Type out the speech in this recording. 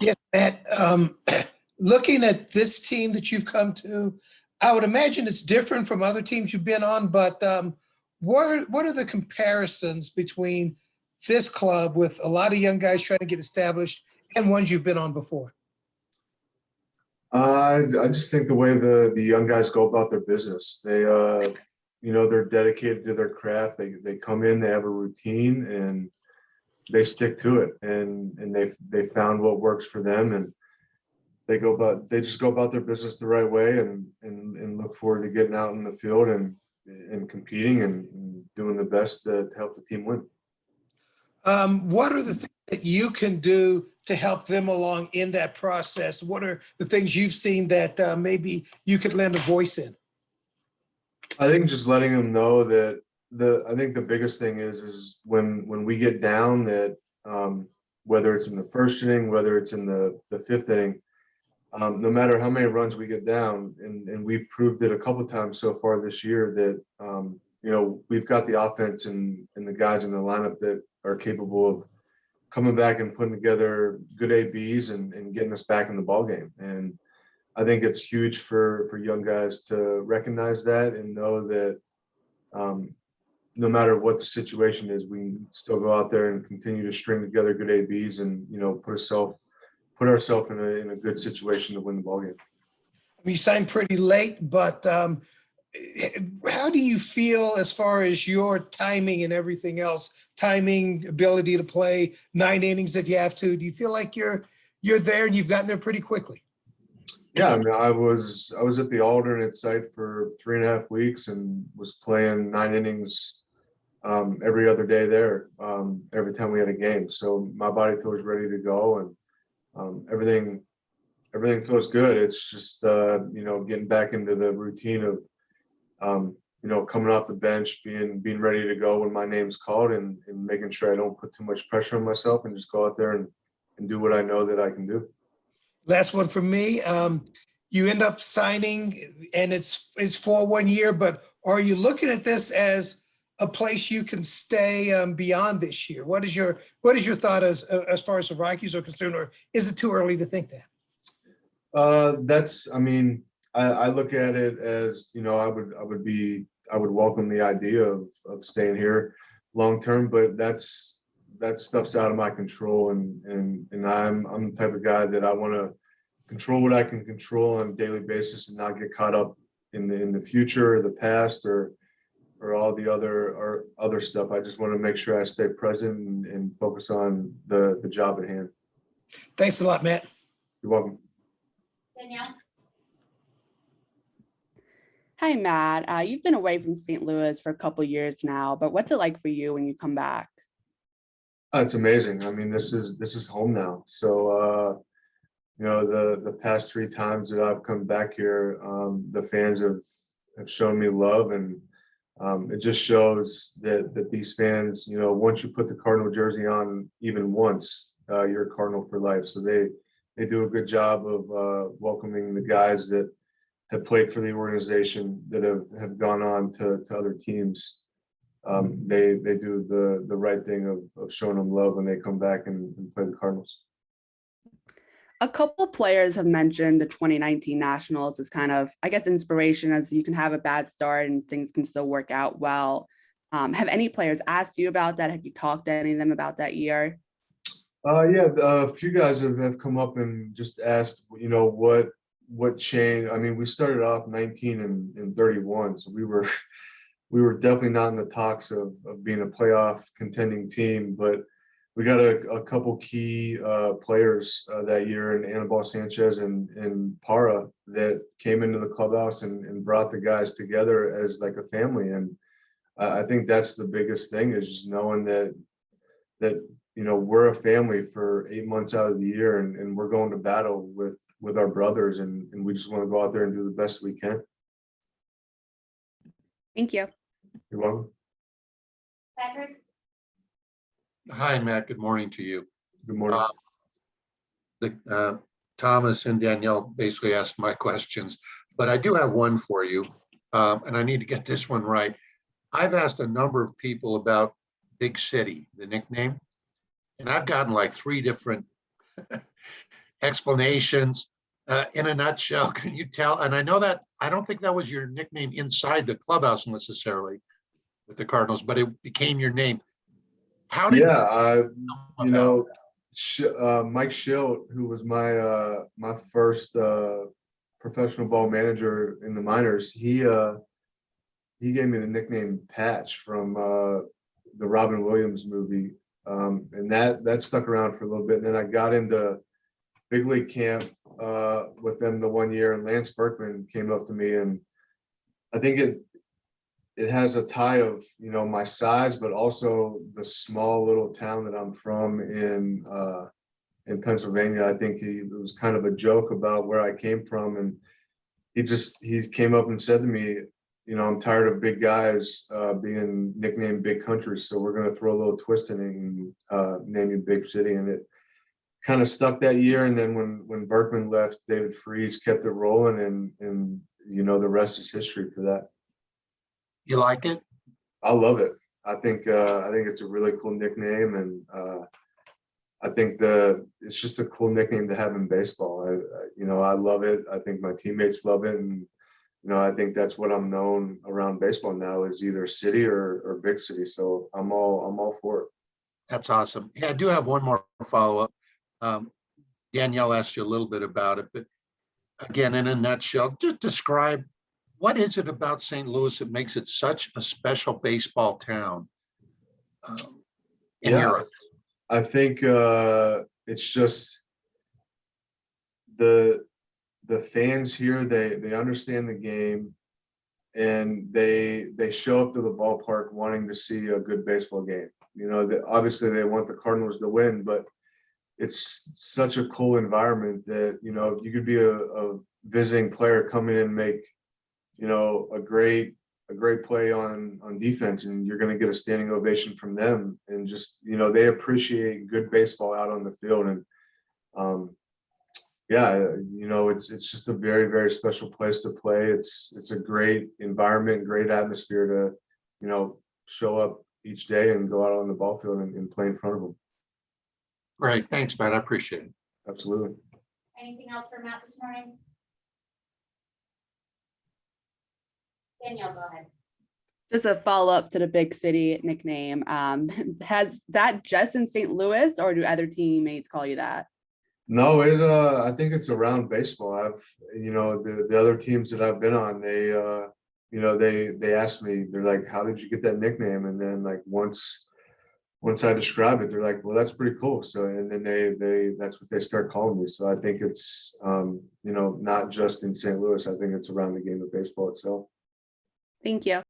Yes, Matt. Looking at this team that you've come to, I would imagine it's different from other teams you've been on, but what are the comparisons between this club with a lot of young guys trying to get established and ones you've been on before? I just think the way the young guys go about their business, they're dedicated to their craft. They come in, they have a routine, and they stick to it. And they found what works for them, and they just go about their business the right way, and look forward to getting out in the field and competing and doing the best to help the team win. What are the things that you can do to help them along in that process? What are the things you've seen that maybe you could lend a voice in? I think just letting them know that I think the biggest thing is when we get down that whether it's in the first inning, whether it's in the fifth inning, no matter how many runs we get down, and we've proved it a couple of times so far this year that we've got the offense and the guys in the lineup that are capable of coming back and putting together good ABs and getting us back in the ball game. And I think it's huge for young guys to recognize that and know that no matter what the situation is, we still go out there and continue to string together good ABs and put ourselves in a good situation to win the ballgame. You signed pretty late, but how do you feel as far as your timing and everything else? Timing, ability to play 9 innings if you have to. Do you feel like you're there and you've gotten there pretty quickly? Yeah, I mean, I was at the alternate site for 3.5 weeks and was playing 9 innings every other day there, every time we had a game. So my body feels ready to go, and everything feels good. It's just getting back into the routine of coming off the bench, being ready to go when my name's called, and making sure I don't put too much pressure on myself and just go out there and do what I know that I can do. Last one for me. You end up signing, and it's for 1 year, but are you looking at this as a place you can stay beyond this year? What is your thought as far as the Rockies are concerned, or is it too early to think that? I look at it as, I would welcome the idea of staying here long term, but that stuff's out of my control, and I'm the type of guy that I want to control what I can control on a daily basis and not get caught up in the future or the past or all the other stuff. I just want to make sure I stay present and focus on the job at hand. Thanks a lot, Matt. You're welcome. Danielle. Hi, Matt. You've been away from St. Louis for a couple of years now, but what's it like for you when you come back? It's amazing. I mean, this is home now. So, the past 3 times that I've come back here, the fans have shown me love, and it just shows that these fans, once you put the Cardinal jersey on even once, you're a Cardinal for life. So they do a good job of welcoming the guys that have played for the organization, that have gone on to other teams. They do the right thing of showing them love when they come back and play the Cardinals. A couple of players have mentioned the 2019 Nationals as kind of, I guess, inspiration, as you can have a bad start and things can still work out well. Have any players asked you about that? Have you talked to any of them about that year? Yeah, a few guys have come up and just asked, what changed. I mean, we started off 19 and 31, so we were definitely not in the talks of being a playoff contending team, but we got a couple key players that year, in Anibal Sanchez and Para, that came into the clubhouse and brought the guys together as like a family. And I think that's the biggest thing, is just knowing that we're a family for 8 months out of the year, and we're going to battle with our brothers, and we just want to go out there and do the best we can. Thank you. You're welcome. Patrick. Hi, Matt. Good morning to you. Good morning. Thomas and Danielle basically asked my questions, but I do have one for you, and I need to get this one right. I've asked a number of people about Big City, the nickname, and I've gotten like 3 different explanations. In a nutshell, can you tell? And I know that, I don't think that was your nickname inside the clubhouse necessarily with the Cardinals, but it became your name. How did? Yeah, you you know, Mike Schilt, who was my first professional ball manager in the minors, he gave me the nickname Patch from the Robin Williams movie, and that stuck around for a little bit. And then I got into big league camp with them the one year, and Lance Berkman came up to me, and I think it has a tie of, you know, my size, but also the small little town that I'm from in Pennsylvania. I think it was kind of a joke about where I came from, and he came up and said to me, you know, I'm tired of big guys being nicknamed Big Country, so we're going to throw a little twist in it and name you Big City. And it kind of stuck that year. And then when Berkman left, David Freese kept it rolling, and you know, the rest is history for that. You like it? I love it. I think it's a really cool nickname, and I think it's just a cool nickname to have in baseball. You know, I love it. I think my teammates love it, and you know, I think that's what I'm known around baseball now, is either city or big city. So I'm all for it. That's awesome. Yeah, I do have one more follow-up. Danielle asked you a little bit about it, but again, in a nutshell, just describe what is it about St. Louis that makes it such a special baseball town? Yeah, I think it's just the fans here, they understand the game, and they show up to the ballpark wanting to see a good baseball game. You know, obviously they want the Cardinals to win, but it's such a cool environment that, you know, you could be a visiting player, come in and make, you know, a great play on defense, and you're going to get a standing ovation from them. And just, you know, they appreciate good baseball out on the field. And yeah, you know, it's just a very, very special place to play. It's a great environment, great atmosphere to, you know, show up each day and go out on the ball field and play in front of them. Great. Thanks, Matt. I appreciate it. Absolutely. Anything else for Matt this morning? Danielle, go ahead. Just a follow-up to the big city nickname. Has that just in St. Louis, or do other teammates call you that? No, I think it's around baseball. You know, the other teams that I've been on, they you know, they asked me, they're like, how did you get that nickname? And then like once I describe it, they're like, well, that's pretty cool. So, and then they that's what they start calling me. So I think it's you know, not just in St. Louis. I think it's around the game of baseball itself. Thank you.